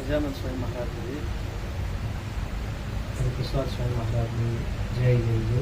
સહજાનંદ સ્વામી મહારાજની પ્રસાદ સ્વામી મહારાજની જય જય જય.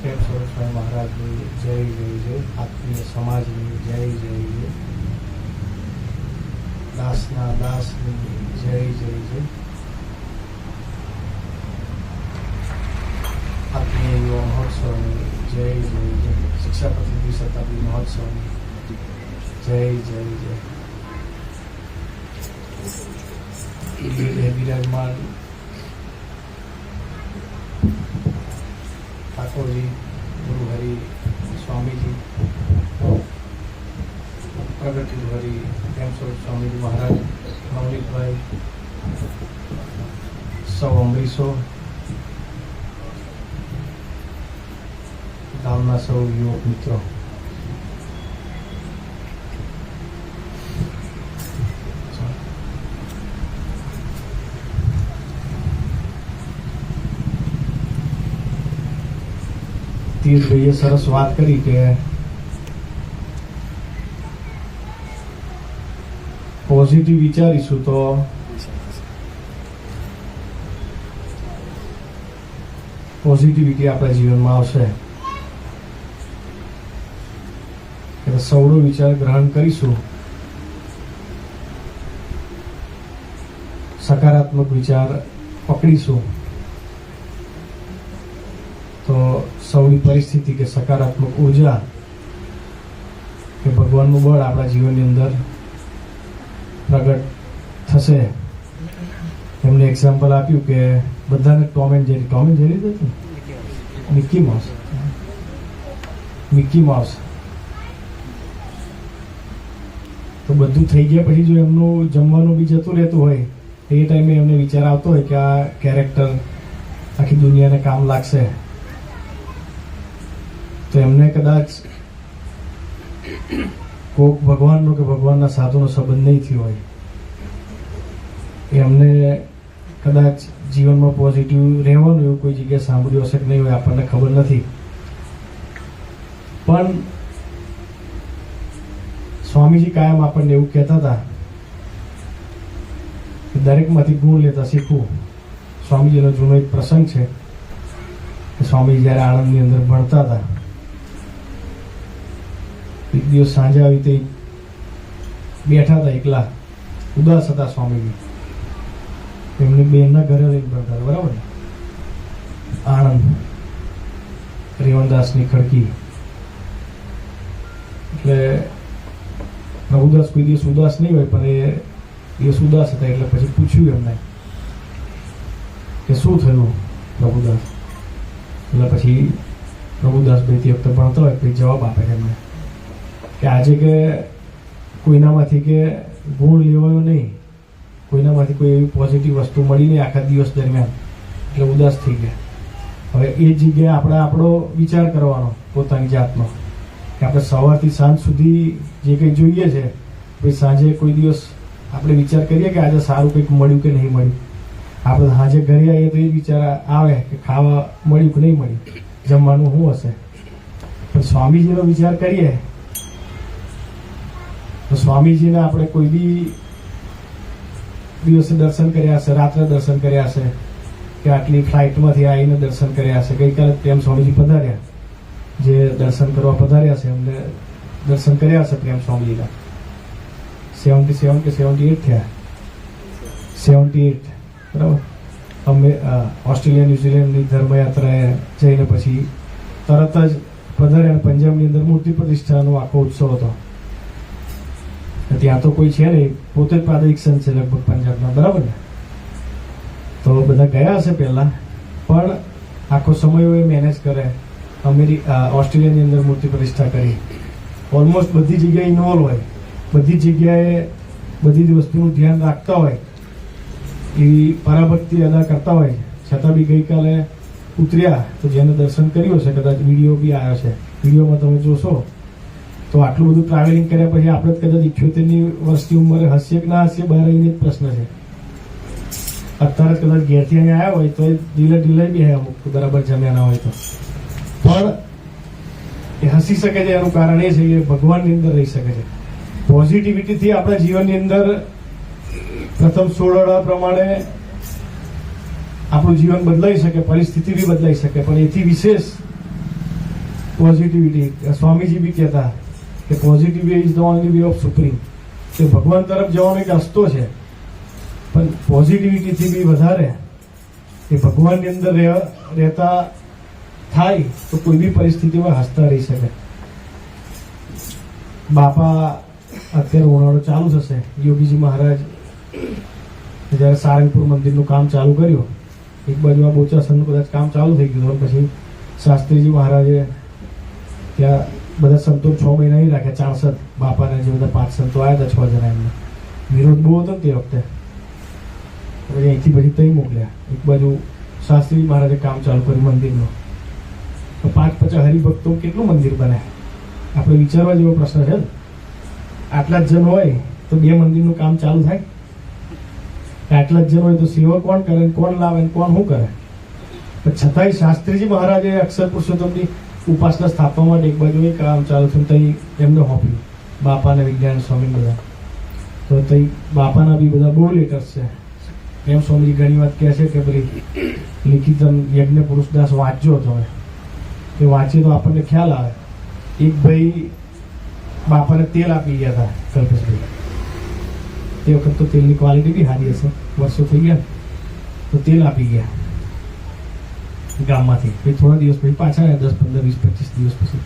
પ્રેમ સ્વરૂપ સ્વામી મહારાજની જય જય જય. આત્મીય સમાજની જય જય જય. દાસના દાસની જય જય જય. આત્મીય યુવા મહોત્સવની જય જય જય. શિક્ષાપતિ દ્વિશતાબ્દી મહોત્સવની જય જય જય. બિરાજમાન ઠાકોરજી, ગુરુહરિ સ્વામીજી, પ્રગતિ હરિ પ્રેમ સ્વરૂપ સ્વામીજી મહારાજ, નવનીતભાઈ, સૌ અમરીશો, ગામના સૌ યુવક મિત્રો, તીર્થભાઈએ સરસ વાત કરી કે પોઝિટિવ વિચારીશું તો પોઝિટિવિટી આપણા જીવનમાં આવશે. એટલે સૌનો વિચાર ગ્રહણ કરીશું, સકારાત્મક વિચાર પકડીશું તો સૌની પરિસ્થિતિ કે સકારાત્મક ઉર્જા કે ભગવાનનું બળ આપણા જીવનની અંદર પ્રગટ થશે. એમને એક્ઝામ્પલ આપ્યું કે બધાને ટોમ એન્ડ જેરી હતું, મિકી માઉસ તો બધું થઈ ગયા પછી જો એમનું જમવાનું બી જતું રહેતું હોય એ ટાઈમે એમને વિચાર આવતો હોય કે આ કેરેક્ટર આખી દુનિયાને કામ લાગશે, તો એમને કદાચ કોક ભગવાનનો કે ભગવાનના સાધુનો સંબંધ નહીં થયો હોય, એમને કદાચ જીવનમાં પોઝિટિવ રહેવાનું એવું કોઈ જગ્યાએ સાંભળ્યું હશે કે નહીં હોય, આપણને ખબર નથી. પણ સ્વામીજી કાયમ આપણને એવું કહેતા હતા કે દરેકમાંથી ગુણ લેતા શીખવું. સ્વામીજીનો જૂનો એક પ્રસંગ છે કે સ્વામી જ્યારે આણંદની અંદર ભણતા હતા, એક દિવસ સાંજે આવી રીતે બેઠા હતા એકલા, ઉદાસ હતા સ્વામીજી. એમની બેનના ઘરે રહીને ભણતા હતા, બરાબર ને, આણંદ રેવણદાસની ખડકી. એટલે પ્રભુદાસ કોઈ દિવસ ઉદાસ નહીં હોય, પણ એ દિવસ ઉદાસ હતા. એટલે પછી પૂછ્યું એમને કે શું થયું પ્રભુદાસ. એટલે પછી પ્રભુદાસ બે તે વખતે ભણતા હોય પછી જવાબ આપે એમને કે આજે કે કોઈનામાંથી કે ગુણ લેવાયો નહીં, કોઈનામાંથી કોઈ એવી પોઝિટિવ વસ્તુ મળી નહીં આખા દિવસ દરમિયાન, એટલે ઉદાસ થઈ ગયા. હવે એ જગ્યાએ આપણે આપણો વિચાર કરવાનો પોતાની જાતનો કે આપણે સવારથી સાંજ સુધી જે કંઈ જોઈએ છે, પછી સાંજે કોઈ દિવસ આપણે વિચાર કરીએ કે આજે સારું કંઈક મળ્યું કે નહીં મળ્યું. આપણે સાંજે ઘરે આવીએ તો એ વિચાર આવે કે ખાવા મળ્યું કે નહીં મળ્યું, જમવાનું શું હશે. પણ સ્વામીજીનો વિચાર કરીએ તો સ્વામીજીને આપણે કોઈ બી દિવસે દર્શન કર્યા હશે, રાત્રે દર્શન કર્યા હશે, કે આટલી ફ્લાઇટમાંથી આવીને દર્શન કર્યા હશે. ગઈકાલે પ્રેમ સ્વામીજી પધાર્યા, જે દર્શન કરવા પધાર્યા છે એમને દર્શન કર્યા હશે પ્રેમ સ્વામીજીના. 77 કે 78 થયા, 78 બરાબર. અમે ઓસ્ટ્રેલિયા ન્યુઝીલેન્ડની ધર્મયાત્રાએ જઈને પછી તરત જ પધાર્યા. પંજાબની અંદર મૂર્તિ પ્રતિષ્ઠાનો આખો ઉત્સવ હતો. ત્યાં તો કોઈ છે નહીં, પોતે જ પ્રાદેશિક સંત છે લગભગ પંજાબના, બરાબર ને. તો બધા ગયા હશે પહેલા, પણ આખો સમય એ મેનેજ કરે. ઓસ્ટ્રેલિયાની અંદર મૂર્તિ પ્રતિષ્ઠા કરી, ઓલમોસ્ટ બધી જગ્યાએ ઇન્વોલ્વ હોય, બધી જગ્યાએ બધી જ વસ્તુનું ધ્યાન રાખતા હોય, એવી પરાભક્તિ અદા કરતા હોય. છતાં બી ગઈકાલે ઉતર્યા તો જેને દર્શન કર્યું હશે, કદાચ વિડીયો બી આવ્યો છે, વિડીયોમાં તમે જોશો તો આટલું બધું ટ્રાવેલિંગ કર્યા પછી આપણે કદાચ 78ની વર્ષની ઉંમરે હસીએ કે ના હસીએ, બહાર આવીને જ પ્રશ્ન છે. અત્યારે જ કદાચ ઘેરથી અહીંયા આવ્યા હોય તો એ ઢીલાઈ બી અમુક બરાબર જમ્યા ના હોય તો, પણ એ હસી શકે છે. એનું કારણ એ છે કે ભગવાનની અંદર રહી શકે છે. પોઝિટિવિટીથી આપણા જીવનની અંદર પ્રથમ 16 અડા પ્રમાણે આપણું જીવન બદલાઈ શકે, પરિસ્થિતિ બી બદલાઈ શકે, પણ એથી વિશેષ પોઝિટિવિટી. સ્વામીજી બી કહેતા કે positive way is the only way of supreme. કે ભગવાન તરફ જવાનો એક રસ્તો છે, પણ પોઝિટિવિટીથી બી વધારે એ ભગવાનની અંદર રહેતા થાય તો કોઈ બી પરિસ્થિતિમાં હસતા રહી શકે. બાપા અત્યારે ઉનાળો ચાલુ થશે. યોગીજી મહારાજ જ્યારે સારંગપુર મંદિરનું કામ ચાલુ કર્યું, એક બાજુ આ બોચાસનનું કદાચ કામ ચાલુ થઈ ગયું, પછી શાસ્ત્રીજી મહારાજે ત્યાં બધા સંતો 6 મહિના નહીં રાખ્યા. 64 બાપાને જે બધા 5 સંતો આવ્યા હતા, 6 જણા, એમને વિરોધ બહુ હતો ને તે વખતે. પછી અહીંથી પછી તઈ મોકલ્યા. એક બાજુ શાસ્ત્રીજી મહારાજે કામ ચાલુ કર્યું મંદિરનું, તો 5-50 હરિભક્તો કેટલું મંદિર બને? આપણે વિચારવા જેવો પ્રશ્ન છે. આટલા જ જણ હોય તો 2 મંદિરનું કામ ચાલુ થાય? આટલા જ જણ હોય તો સેવા કોણ કરે, કોણ લાવે, કોણ શું કરે? છતાંય શાસ્ત્રીજી મહારાજે અક્ષર પુરુષોત્તમની ઉપાસના સ્થાપવા માટે એક બાજુ કામ ચાલુ થયું, તઈ એમને સોંપ્યું બાપાને, વિજ્ઞાન સ્વામી બધા. તો તઈ બાપાના બી બધા બહુ લેટર્સ છે. એમ સ્વામીજી ઘણી વાત કહે છે કે પેલી લિખિતમ યજ્ઞ પુરુષદાસ વાંચજો તમે, એ વાંચીએ તો આપણને ખ્યાલ આવે. એક ભાઈ બાપાને તેલ આપી ગયા હતા, કલ્પેશભાઈ. તે વખત તો તેલની ક્વોલિટી બી સારી હશે, વર્ષો થઈ ગયા, તો તેલ આપી ગયા ગામમાંથી. પછી થોડા દિવસ પછી પાછા આવ્યા, 10, 15, 20, 25 દિવસ પછી.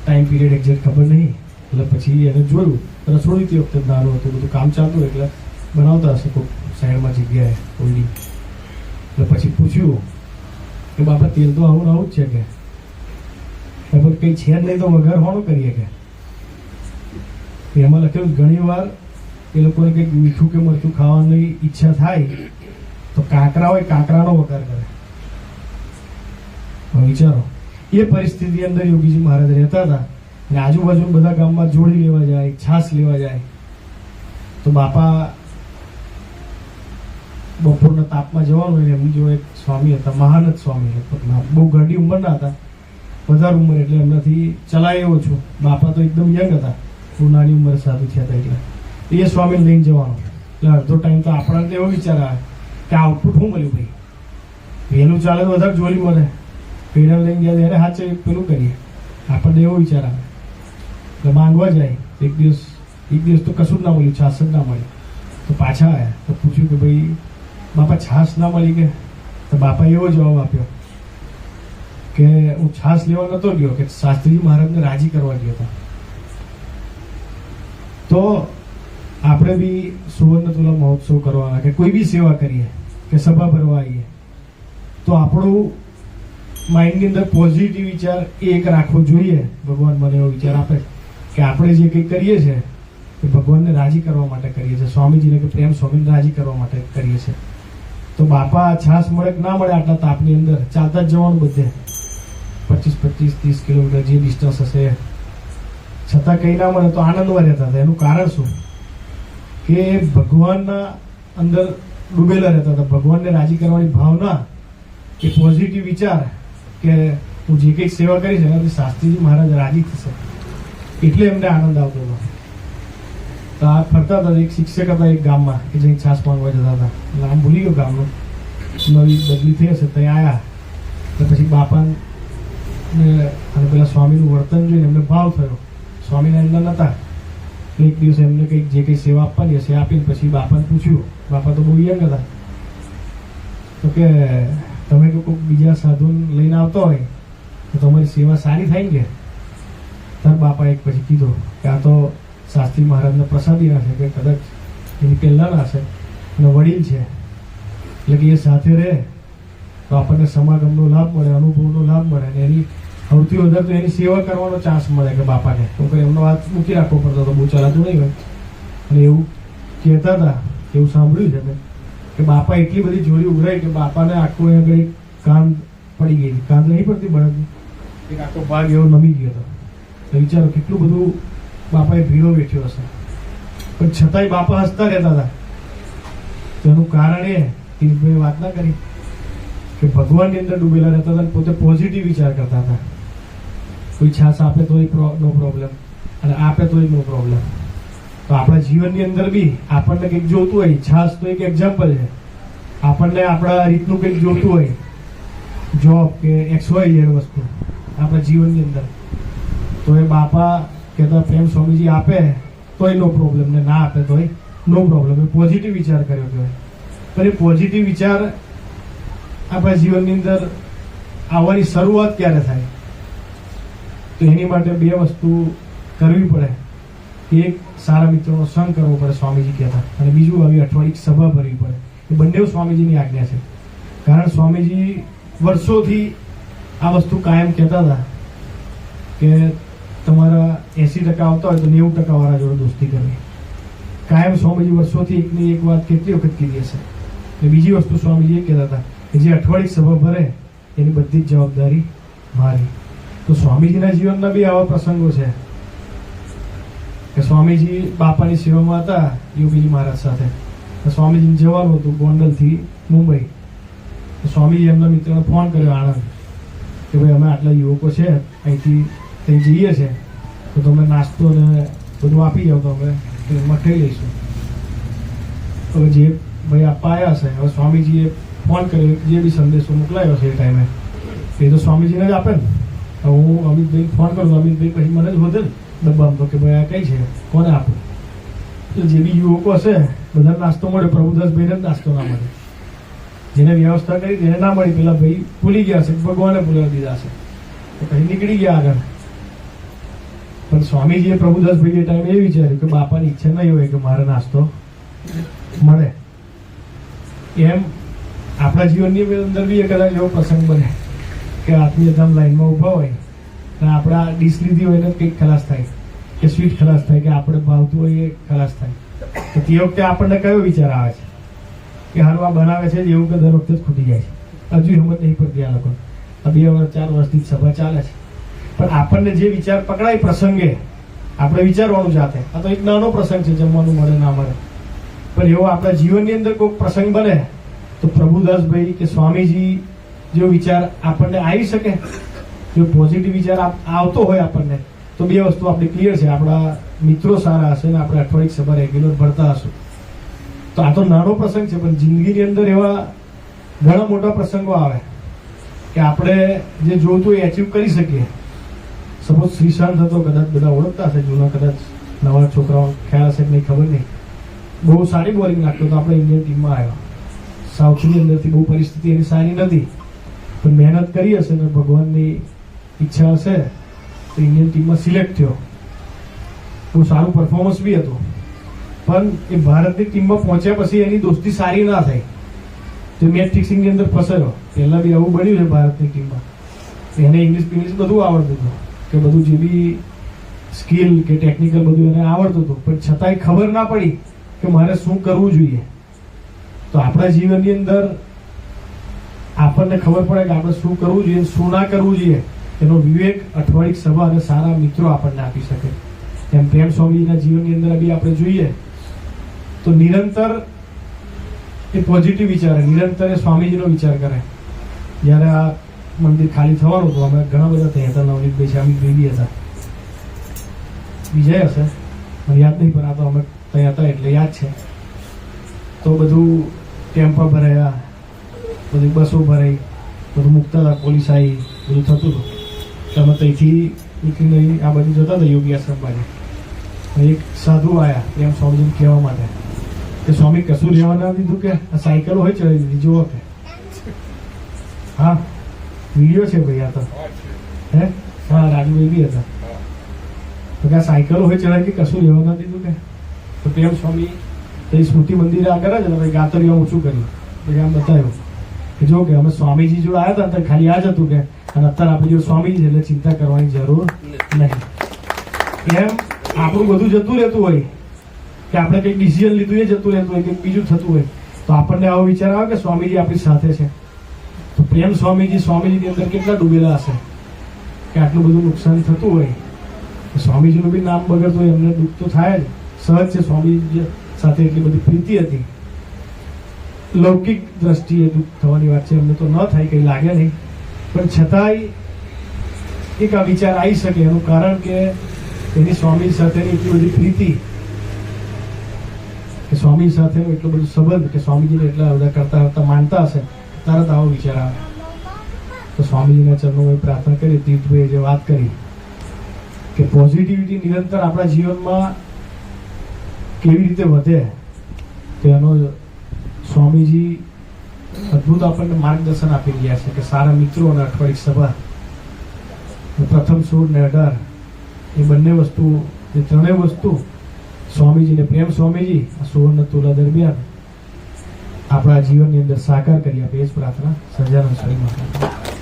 ટાઈમ પીરિયડ એક્ઝેક્ટ ખબર નહીં. એટલે પછી એને જોયું, રસોડું તે વખતે નાનું હતું, બધું કામ ચાલતું એટલે બનાવતા હશે કોઈ સાઈડમાં જગ્યાએ ઓઈડી. એટલે પછી પૂછ્યું કે બાપા તેલ તો આવું આવું જ છે કે કંઈ છે જ નહીં તો વઘાર હોવાનું કરીએ કે? એમાં લખેલું ઘણી વાર એ લોકોને કંઈક મીઠું કે મરચું ખાવાની ઈચ્છા થાય તો કાંકરા હોય, કાંકરાનો વઘાર કરે. વિચારો, એ પરિસ્થિતિ અંદર યોગીજી મહારાજ રહેતા હતા. અને આજુબાજુ બધા ગામમાં જોડી લેવા જાય, છાશ લેવા જાય, તો બાપા બપોરના તાપમાં જવાનું હોય. એમની જો એક સ્વામી હતા, મહાનદ સ્વામી, બહુ ઘરડી ઉંમરના હતા, વધારે ઉંમર એટલે એમનાથી ચલાય એવો છું. બાપા તો એકદમ યંગ હતા, બહુ નાની ઉંમરે સાધુ થયા હતા. એટલે એ સ્વામીને લઈને જવાનું. એટલે અડધો ટાઈમ તો આપણને તો એવો વિચાર આવે કે આઉટપુટ શું મળ્યું ભાઈ, વહેલું ચાલે તો વધારે જોડી મળે, પેડા લઈને ગયા ત્યારે હાચે પેલું કરીએ, આપણને એવો વિચાર આવે. એટલે માંગવા જાય. એક દિવસ તો કશું જ ના મળ્યું, છાશ જ ના મળી. તો પાછા આવ્યા તો પૂછ્યું કે ભાઈ બાપા છાશ ના મળી કે? તો બાપા એવો જવાબ આપ્યો કે હું છાશ લેવા નતો ગયો, કે શાસ્ત્રીજી મહારાજને રાજી કરવા ગયો હતો. તો આપણે બી સુવર્ણ તુલા મહોત્સવ કરવાના, કે કોઈ બી સેવા કરીએ, કે સભા ભરવા આવીએ, તો આપણું માઇન્ડની અંદર પોઝિટિવ વિચાર એક રાખવો જોઈએ. ભગવાન મને એવો વિચાર આપે કે આપણે જે કંઈ કરીએ છીએ એ ભગવાનને રાજી કરવા માટે કરીએ છીએ, સ્વામીજીને કે પ્રેમ સ્વામીને રાજી કરવા માટે કરીએ છીએ. તો બાપા છાશ મળે કે ના મળે, આટલા તાપની અંદર ચાલતા જ જવાનું બધે, 25, 30 કિલોમીટર જે ડિસ્ટન્સ હશે, છતાં કંઈ ના મળે તો આનંદમાં રહેતા હતા. એનું કારણ શું? કે ભગવાનના અંદર ડૂબેલા રહેતા હતા. ભગવાનને રાજી કરવાની ભાવના, એ પોઝિટિવ વિચાર કે હું જે કંઈક સેવા કરીશ એનાથી શાસ્ત્રીજી મહારાજ રાજી થશે, એટલે એમને આનંદ આવતો હતો. તો આ ફરતા હતા. એક શિક્ષક હતા એક ગામમાં, કે જઈ છાશ માંગવા જતા હતા. નામ ભૂલી ગયો ગામનું, નવી બદલી થઈ હશે. ત્યાં આવ્યા તો પછી બાપાને અને પેલા સ્વામીનું વર્તન જોઈને એમને ભાવ થયો. સ્વામિનારાયણ નતા. એક દિવસ એમને કંઈક જે કંઈ સેવા આપવાની હશે આપીને પછી બાપાને પૂછ્યું. બાપા તો બહુ યંગ હતા. તો કે તમે કોઈ બીજા સાધુને લઈને આવતા હોય તો તમારી સેવા સારી થાય ને? તાર બાપા એક પછી કીધું કે આ તો શાસ્ત્રી મહારાજના પ્રસાદીના છે, કે કદાચ એની પહેલાંના હશે અને વડીલ છે, એટલે કે એ સાથે રહે તો આપણને સમાગમનો લાભ મળે, અનુભવનો લાભ મળે, અને એની સૌથી વધારે તો એની સેવા કરવાનો ચાન્સ મળે કે બાપાને. તો એમનો હાથ મૂકી રાખવો પડતો હતો, બહુ ચલાતું નહીં હોય. અને એવું કહેતા હતા, એવું સાંભળ્યું છે મેં, કે બાપા એટલી બધી જોડી ઉઘરાઈ કે બાપાને આખું આગળ એક કાંદ પડી ગઈ. કાંદ નહીં પડતી બળદની, એક આખો ભાગ એવો નમી ગયો હતો. તો વિચારો કેટલું બધું બાપાએ ભીડો વેઠ્યો હશે, પણ છતાંય બાપા હસતા રહેતા હતા. તેનું કારણ એ તીર્થભાઈ વાત ના કરી કે ભગવાનની અંદર ડૂબેલા રહેતા હતા, પોતે પોઝિટિવ વિચાર કરતા હતા. કોઈ છાશ આપે તોય નો પ્રોબ્લેમ, અને આપે તોય નો પ્રોબ્લેમ. તો આપણા જીવનની અંદર બી આપણને કંઈક જોતું હોય, છાસ તો એક એક્ઝામ્પલ છે, આપણને આપણા રીતનું કંઈક જોતું હોય, જોબ કે XYZ વસ્તુ આપણા જીવનની અંદર, તો એ બાપા કહેતા પ્રેમ સ્વામીજી આપે તોય નો પ્રોબ્લેમ, ને ના આપે તોય નો પ્રોબ્લેમ. એ પોઝિટિવ વિચાર કર્યો કહેવાય. પણ એ પોઝિટિવ વિચાર આપણા જીવનની અંદર આવવાની શરૂઆત ક્યારે થાય? તો એની માટે બે વસ્તુ કરવી પડે. એક, સારા મિત્રોનો સંગ કરવો પડે, સ્વામીજી કહેતા, અને બીજું આવી અઠવાડિક સભા ભરવી પડે. એ બંને સ્વામીજીની આજ્ઞા છે. કારણ સ્વામીજી વર્ષોથી આ વસ્તુ કાયમ કહેતા હતા કે તમારા 80% આવતા હોય તો 90% વાળા જોડે દોસ્તી કરવી. કાયમ સ્વામીજી વર્ષોથી એકની એક વાત કેટલી વખત કીધી હશે. અને બીજી વસ્તુ સ્વામીજી એ કહેતા હતા કે જે અઠવાડિક સભા ભરે એની બધી જ જવાબદારી મારી. તો સ્વામીજીના જીવનના બી આવા પ્રસંગો છે કે સ્વામીજી બાપાની સેવામાં હતા યોગીજી મહારાજ સાથે. સ્વામીજીને જવાનું હતું ગોંડલથી મુંબઈ. સ્વામીજી એમના મિત્રને ફોન કર્યો આણંદ કે ભાઈ અમે આટલા યુવકો છે અહીંથી ત્યાં જઈએ છે, તો તમે નાસ્તો ને બધું આપી જાઓ તો અમે ટ્રેનમાં ખાઈ લઈશું. હવે જે ભાઈ આપવા આવ્યા છે, હવે સ્વામીજીએ ફોન કર્યો, જે બી સંદેશો મોકલાયો છે એ ટાઈમે એ તો સ્વામીજીને જ આપે ને. હવે હું અમિતભાઈ ફોન કરું તો અમિતભાઈ પછી મને જ હોતે ને ડબ્બામાં, તો કે ભાઈ આ કઈ છે, કોને આપું? તો જે બી યુવકો હશે બધા નાસ્તો મળે, પ્રભુદાસભાઈને જ નાસ્તો ના મળે. જેને વ્યવસ્થા કરી તેને ના મળી, પેલા ભાઈ ભૂલી ગયા છે, ભગવાને ભૂલાવી દીધા છે, તો પછી નીકળી ગયા આગળ. પણ સ્વામીજીએ પ્રભુદાસભાઈ એ ટાઈમે એ વિચાર્યું કે બાપાની ઈચ્છા નહીં હોય કે મારે નાસ્તો મળે. એમ આપણા જીવનની અંદર બી કદાચ એવો પ્રસંગ બને કે આત્મીયતામ લાઈનમાં ઊભા હોય અને આપણે આ ડીશ લીધી હોય ને કંઈક ખલાસ થાય, કે સ્વીટ ખલાસ થાય, કે આપણે ભાવતું હોય એ ખલાસ થાય. તો તે વખતે આપણને કયો વિચાર આવે છે કે હારું આ બનાવે છે એવું કે દર વખતે જ ખૂટી જાય છે, હજુ હિંમત નહીં પડતી આ લોકો. આ 2 વર્ષ 4 વર્ષથી સભા ચાલે છે, પણ આપણને જે વિચાર પકડાય પ્રસંગે આપણે વિચારવાનું જાતે. આ તો એક નાનો પ્રસંગ છે, જમવાનું મળે ના મળે, પણ એવો આપણા જીવનની અંદર કોઈ પ્રસંગ બને તો પ્રભુદાસભાઈ કે સ્વામીજી જો વિચાર આપણને આવી શકે, જો પોઝિટિવ વિચાર આવતો હોય આપણને, તો બે વસ્તુ આપણી ક્લિયર છે, આપણા મિત્રો સારા હશે ને આપણે અઠવાડિક સભા રેગ્યુલર ભરતા હશું. તો આ તો નાનો પ્રસંગ છે, પણ જિંદગીની અંદર એવા ઘણા મોટા પ્રસંગો આવે કે આપણે જે જોતું હોય એચીવ કરી શકીએ. સપોઝ શ્રીશાંત હતો, કદાચ બધા ઓળખતા હશે, જૂના કદાચ નવા છોકરાઓ ખ્યાલ હશે કે નહીં ખબર નહીં, બહુ સારી બોલિંગ નાખતો હતો, આપણે ઇન્ડિયન ટીમમાં આવ્યો. સાઉથની અંદરથી બહુ પરિસ્થિતિ એની સારી નથી, પણ મહેનત કરી હશે ને ભગવાનની ઈચ્છા હશે તો ઇન્ડિયન ટીમમાં સિલેક્ટ થયો. બહુ સારું પરફોર્મન્સ બી હતું, પણ એ ભારતની ટીમમાં પહોંચ્યા પછી એની દોસ્તી સારી ના થઈ, તો મેચ ફિક્સિંગની અંદર ફસાયો. પહેલા બી આવું બન્યું છે ભારતની ટીમમાં. એને ઇંગ્લિશ બધું આવડતું હતું, કે બધું જે બી સ્કિલ કે ટેકનિકલ બધું એને આવડતું હતું, પણ છતાંય ખબર ના પડી કે મારે શું કરવું જોઈએ. તો આપણા જીવનની અંદર આપણને ખબર પડે કે આપણે શું કરવું જોઈએ, શું ના કરવું જોઈએ, એનો વિવેક અઠવાડિક સભા અને સારા મિત્રો આપણને આપી શકે. એમ પ્રેમ સ્વામીજીના જીવનની અંદર બી આપણે જોઈએ તો નિરંતર એ પોઝિટિવ વિચારે, નિરંતર એ સ્વામીજીનો વિચાર કરે. જ્યારે આ મંદિર ખાલી થવાનું હતું, અમે ઘણા બધા ત્યાં હતા, નવનીતભાઈ છે, અમિતભાઈ બી હતા, બીજા હશે મને યાદ નહીં, પણ આ તો અમે ત્યાં હતા એટલે યાદ છે. તો બધું ટેમ્પા ભરાયા, બધી બસો ભરાઈ, બધું મૂકતા હતા, પોલીસ આવી, બધું થતું હતું. અમે ત્યાંથી નીકળીને આ બાજુ જતા હતા યોગી આશ્રમ બાજુ. એક સાધુ આવ્યા પ્રેમ સ્વામીજીને કહેવા માટે કે સ્વામી કશું રહેવા ના દીધું, કે આ સાયકલો હોય ચડાવી દીધી, જુઓ કે હા વિડીયો છે ભાઈ, આ તો હે હા રાજુભાઈ બી હતા. તો કે આ સાયકલો હોય ચડાવી કે કશું રહેવા ના દીધું, કે તો પ્રેમ સ્વામી તો સ્મૃતિ મંદિરે આગળ જ ભાઈ ગાતરીઓ ઊંચું કર્યું, પછી આમ બતાવ્યું કે જો કે અમે સ્વામીજી જોડે આવ્યા હતા ખાલી આ જ હતું, કે અને અત્યારે આપણે જો સ્વામીજી એટલે ચિંતા કરવાની જરૂર નહીં. એમ આપણું બધું જતું રહેતું હોય, કે આપણે કંઈક ડિસિઝન લીધું એ જતું રહેતું હોય, કંઈક બીજું થતું હોય, તો આપણને આવો વિચાર આવે કે સ્વામીજી આપણી સાથે છે. તો પ્રેમ સ્વામીજીની અંદર કેટલા ડૂબેલા હશે કે આટલું બધું નુકસાન થતું હોય, સ્વામીજીનું બી નામ બગડતું હોય, એમને દુઃખ તો થાય જ, સહજ છે. સ્વામીજી સાથે એટલી બધી પ્રીતિ હતી, લૌકિક દ્રષ્ટિએ દુઃખ થવાની વાત છે, એમને તો ન થાય, કંઈ લાગે નહીં, પણ છતાંય એક આ વિચાર આવી શકે. એનું કારણ કે એની સ્વામી સાથેની એટલી બધી પ્રીતિ સ્વામી સાથે એટલો બધો સંબંધ કે સ્વામીજીને એટલા બધા કરતા કરતા માનતા હશે, તરત આવો વિચાર આવે. તો સ્વામીજીના ચરણોમાં પ્રાર્થના કરી, તીર્થભાઈએ જે વાત કરી કે પોઝિટિવિટી નિરંતર આપણા જીવનમાં કેવી રીતે વધે, તેનો સ્વામીજી અદ્ભુત આપણને માર્ગદર્શન આપી ગયા છે. કે સારા મિત્રો અને અઠવાડિક સભા, પ્રથમ 16 ને 18 એ બંને વસ્તુ, એ ત્રણેય વસ્તુ સ્વામીજીને પ્રેમ સ્વામીજી આ સુવર્ણ તુલા દરમિયાન આપણા જીવનની અંદર સાકાર કરી આપે, એ જ પ્રાર્થના સહજાનંદ સ્વામી.